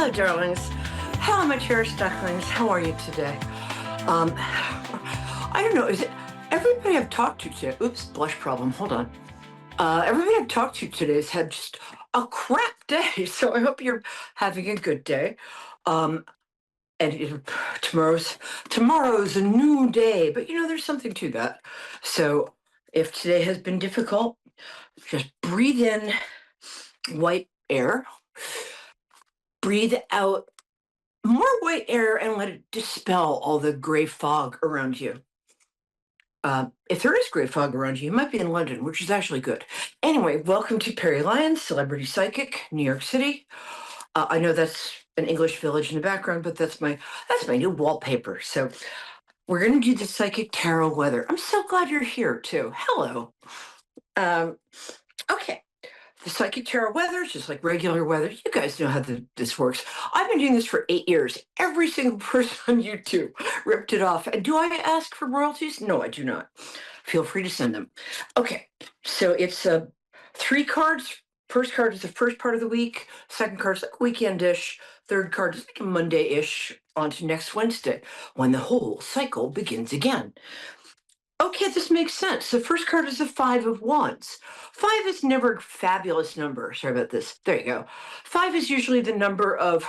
Hello, darlings. Hello, my cherished ducklings. How are you today? I don't know. Is it everybody I've talked to today? Oops, blush problem. Hold on. Everybody I've talked to today has had just a crap day. So I hope you're having a good day. Um, and tomorrow's a new day, but there's something to that. So if today has been difficult, just breathe in white air, breathe out more white air, and let it dispel all the gray fog around you. If there is gray fog around you, you might be in London, which is actually good. Anyway, welcome to Peri, Lyons, Celebrity Psychic, New York City. I know that's an English village in the background, but that's my new wallpaper. So we're going to do the psychic tarot weather. I'm so glad you're here too. Hello. Okay. The psychic tarot weather is just like regular weather. You guys know how this works. I've been doing this for 8 years. Every single person on YouTube ripped it off. And do I ask for royalties? No, I do not. Feel free to send them. Okay, so it's 3 cards. First card is the first part of the week. Second card is like weekend-ish. Third card is like a Monday-ish on to next Wednesday, when the whole cycle begins again. Okay, this makes sense. The first card is the Five of Wands. 5 is never a fabulous number. Sorry about this. There you go. 5 is usually the number of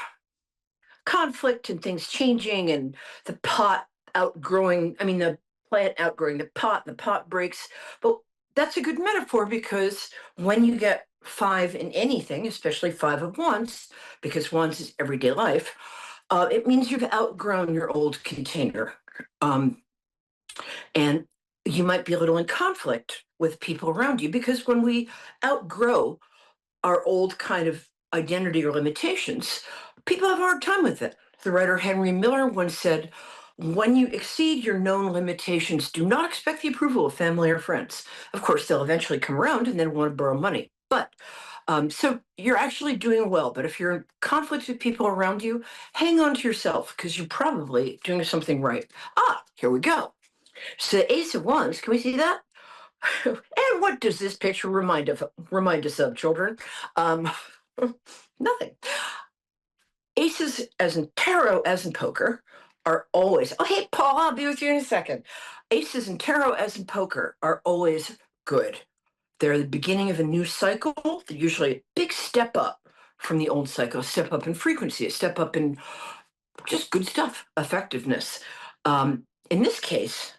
conflict and things changing and the pot the plant outgrowing the pot breaks. But that's a good metaphor, because when you get 5 in anything, especially 5 of Wands, because Wands is everyday life, it means you've outgrown your old container. And you might be a little in conflict with people around you, because when we outgrow our old kind of identity or limitations, people have a hard time with it. The writer Henry Miller once said, "When you exceed your known limitations, do not expect the approval of family or friends. Of course, they'll eventually come around and then want to borrow money. But so you're actually doing well. But if you're in conflict with people around you, hang on to yourself, because you're probably doing something right." Here we go. So the Ace of Wands, can we see that? And what does this picture remind us of, children? Um, Nothing. Aces, as in tarot, as in poker, are always. Oh, hey, Paul, I'll be with you in a second. Aces in tarot, as in poker, are always good. They're the beginning of a new cycle. They're usually a big step up from the old cycle, a step up in frequency, a step up in just good stuff, effectiveness. In this case,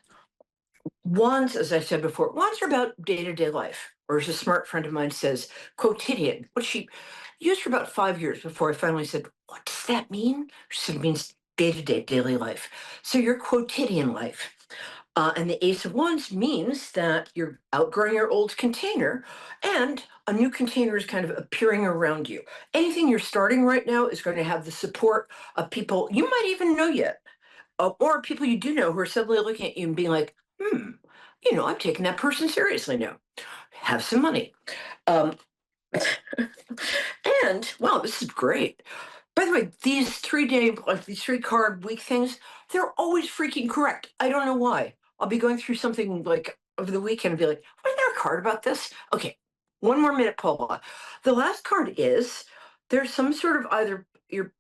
Wands, as I said before, wands are about day-to-day life, or as a smart friend of mine says, quotidian, which she used for about 5 years before I finally said, "What does that mean?" She said, "It means day-to-day, daily life." So your quotidian life. And the Ace of Wands means that you're outgrowing your old container, and a new container is kind of appearing around you. Anything you're starting right now is going to have the support of people you might even know yet, or people you do know, who are suddenly looking at you and being like, I'm taking that person seriously now. Have some money. Um, and wow, this is great. By the way, these 3 card week things, they're always freaking correct. I don't know why. I'll be going through something like over the weekend and be like, wasn't there a card about this? Okay, one more minute, Paula. The last card is, there's some sort of either you're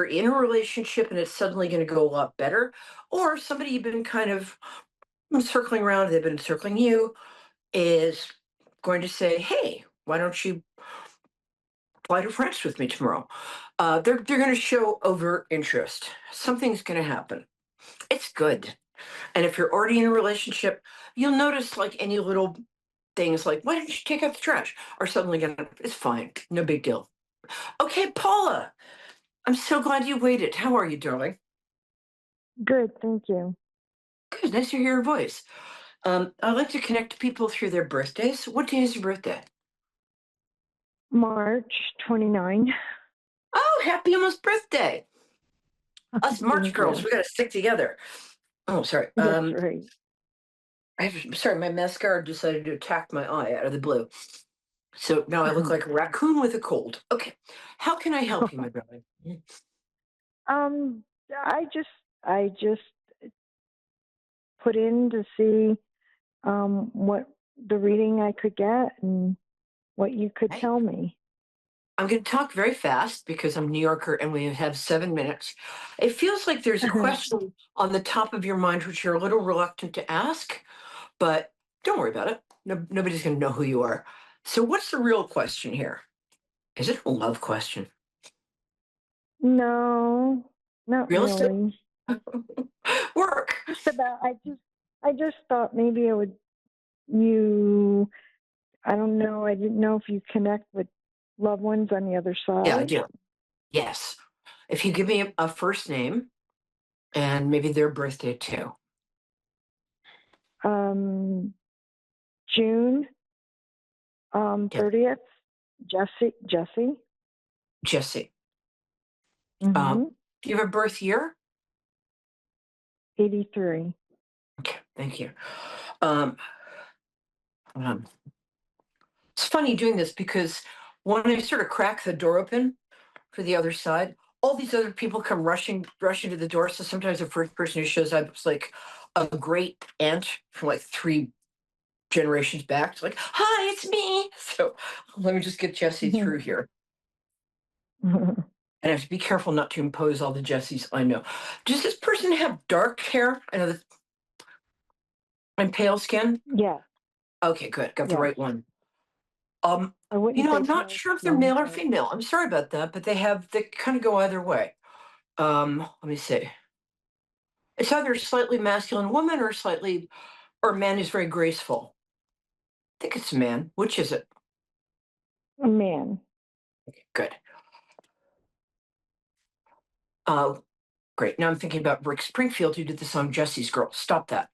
in a relationship and it's suddenly going to go a lot better, or somebody you've been kind of circling around, they've been circling you, is going to say, "Hey, why don't you fly to France with me tomorrow?" They're going to show overt interest. Something's going to happen. It's good. And if you're already in a relationship, you'll notice like any little things like, "Why don't you take out the trash?" are suddenly going to, it's fine. No big deal. Okay, Paula, I'm so glad you waited. How are you, darling? Good, thank you. Good. Nice to hear your voice. I like to connect people through their birthdays. What day is your birthday? March 29. Oh, happy almost birthday. Us March Thank girls, you. we got to stick together. Oh, sorry. That's right. Sorry, my mascara decided to attack my eye out of the blue. So now I look like a raccoon with a cold. Okay. How can I help you, my darling? um, I just put in to see what the reading I could get and what you could Hey. tell me. I'm going to talk very fast because I'm a New Yorker and we have 7 minutes. It feels like there's a question on the top of your mind which you're a little reluctant to ask, but don't worry about it. No, nobody's going to know who you are. So, what's the real question here? Is it a love question? No, not Real estate? really. Work? Just about. I just thought maybe I would. You. I don't know. I didn't know if you connect with loved ones on the other Yeah, I side. do. Yes. If you give me a first name and maybe their birthday too. Um, June Yeah, 30th. Jesse. Jesse. Mm-hmm. Do you have a birth year? 83. Okay, thank you. Um, hold on. It's funny doing this because when I sort of crack the door open for the other side, all these other people come rushing to the door. So sometimes the first person who shows up is like a great aunt from like 3 generations back. It's like, hi, it's me. So let me just get Jesse through here. And I have to be careful not to impose all the Jessies I know. Does this person have dark hair? I know that and pale skin. Yes, Okay, good. Got the yes. right one. I wouldn't say I'm not pale sure if they're skin, male or but female. I'm sorry about that, but they kind of go either way. Let me see. It's either a slightly masculine woman or a man who's very graceful. I think it's a man. Which is it? a man. Good. Uh, great. Now I'm thinking about Rick Springfield, who did the song Jesse's Girl. Stop that.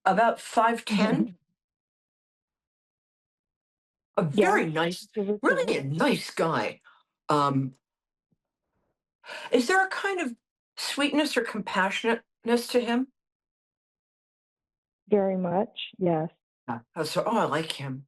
About 5'10", a Yeah, very nice, give or really take. a nice guy. Um, is there a kind of sweetness or compassionateness to him? Very much. Yes. Yeah. So, oh, I like him.